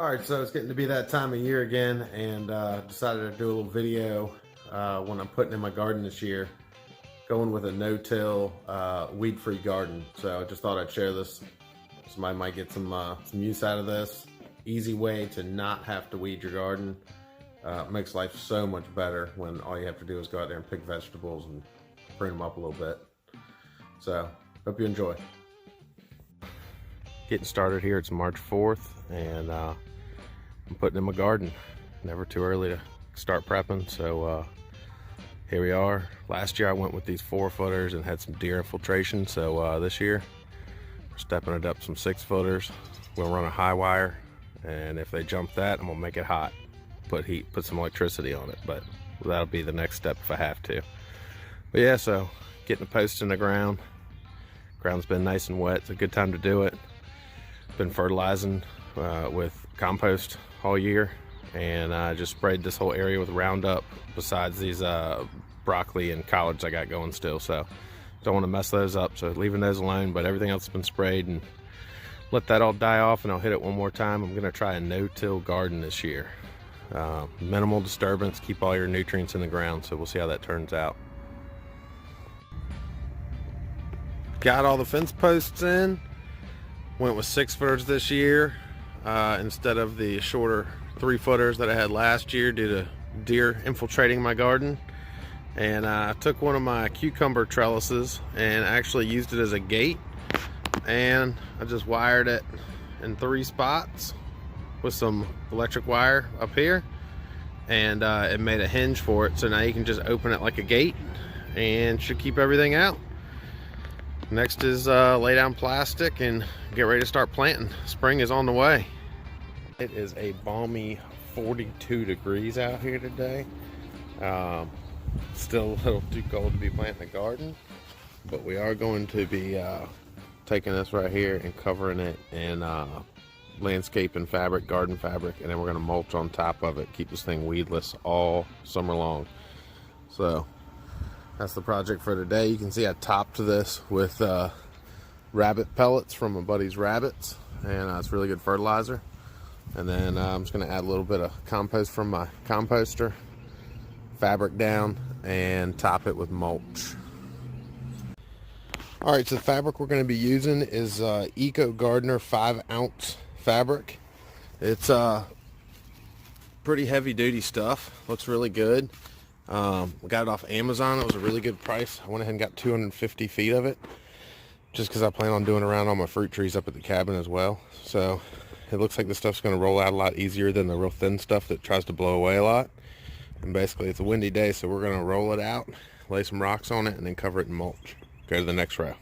All right, so it's getting to be that time of year again, and decided to do a little video when I'm putting in my garden this year, going with a no-till, weed-free garden. So I just thought I'd share this. Somebody might get some use out of this. Easy way to not have to weed your garden. Makes life so much better when all you have to do is go out there and pick vegetables and prune them up a little bit. So hope you enjoy. Getting started here. It's March 4th, and I'm putting in my garden. Never too early to start prepping, so here we are. Last year I went with these 4-footers and had some deer infiltration, so this year we're stepping it up some 6-footers. We'll run a high wire, and if they jump that, I'm gonna make it hot. Put some electricity on it, but that'll be the next step if I have to. But yeah, so getting a post in the ground. Ground's been nice and wet. It's a good time to do it. Been fertilizing with compost all year, and I just sprayed this whole area with Roundup besides these broccoli and collards I got going still, so don't want to mess those up, so leaving those alone. But everything else has been sprayed, and let that all die off, and I'll hit it one more time. I'm gonna try a no-till garden this year. Minimal disturbance, keep all your nutrients in the ground, so we'll see how that turns out. Got all the fence posts in. Went with 6-footers this year instead of the shorter 3-footers that I had last year due to deer infiltrating my garden. And I took one of my cucumber trellises and actually used it as a gate, and I just wired it in 3 spots with some electric wire up here, and it made a hinge for it, so now you can just open it like a gate and should keep everything out. Next is lay down plastic and get ready to start planting. Spring is on the way. It is a balmy 42 degrees out here today. Still a little too cold to be planting a garden, but we are going to be taking this right here and covering it in landscaping fabric, garden fabric, and then we're going to mulch on top of it. Keep this thing weedless all summer long. So that's the project for today. You can see I topped this with rabbit pellets from my buddy's rabbits, and it's really good fertilizer. And then I'm just going to add a little bit of compost from my composter, fabric down, and top it with mulch. All right, so the fabric we're going to be using is Eco Gardener 5-ounce fabric. It's pretty heavy duty stuff. Looks really good. We got it off Amazon. It was a really good price. I went ahead and got 250 feet of it, just because I plan on doing around all my fruit trees up at the cabin as well. So it looks like this stuff's going to roll out a lot easier than the real thin stuff that tries to blow away a lot. And basically it's a windy day, so we're going to roll it out, lay some rocks on it, and then cover it in mulch. Go to the next row.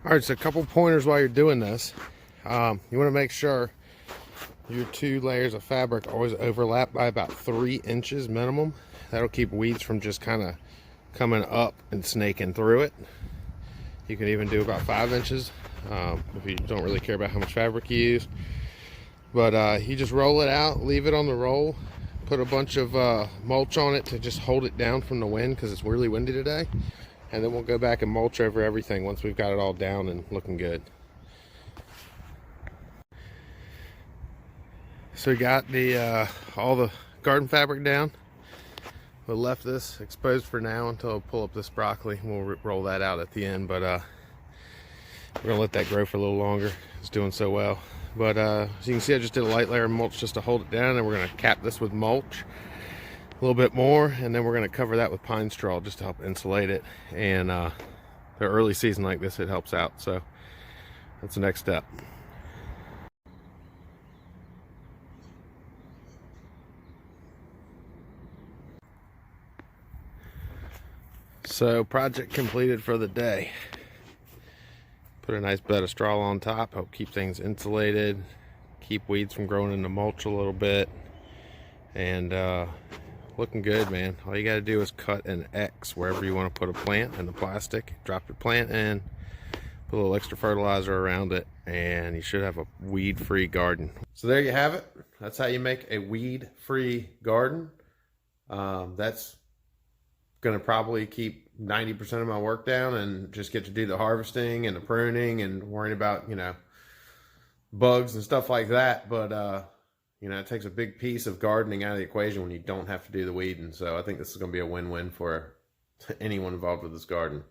All right, so a couple pointers while you're doing this. You want to make sure your 2 layers of fabric always overlap by about 3 inches minimum. That'll keep weeds from just kind of coming up and snaking through it. You can even do about 5 inches if you don't really care about how much fabric you use. But you just roll it out, leave it on the roll, put a bunch of mulch on it to just hold it down from the wind, because it's really windy today. And then we'll go back and mulch over everything once we've got it all down and looking good. So we got the all the garden fabric down. We'll left this exposed for now until I pull up this broccoli. We'll roll that out at the end, but we're gonna let that grow for a little longer. It's doing so well. But as you can see, I just did a light layer of mulch just to hold it down, and we're gonna cap this with mulch a little bit more, and then we're gonna cover that with pine straw just to help insulate it. And the early season like this, it helps out. So that's the next step. So project completed for the day. Put a nice bed of straw on top, help keep things insulated, keep weeds from growing in the mulch a little bit, and looking good, man. All you got to do is cut an X wherever you want to put a plant in the plastic, drop your plant in, put a little extra fertilizer around it, and you should have a weed-free garden. So there you have it. That's how you make a weed-free garden. That's going to probably keep 90% of my work down and just get to do the harvesting and the pruning and worrying about, bugs and stuff like that. But you know, it takes a big piece of gardening out of the equation when you don't have to do the weeding. So I think this is going to be a win-win for anyone involved with this garden.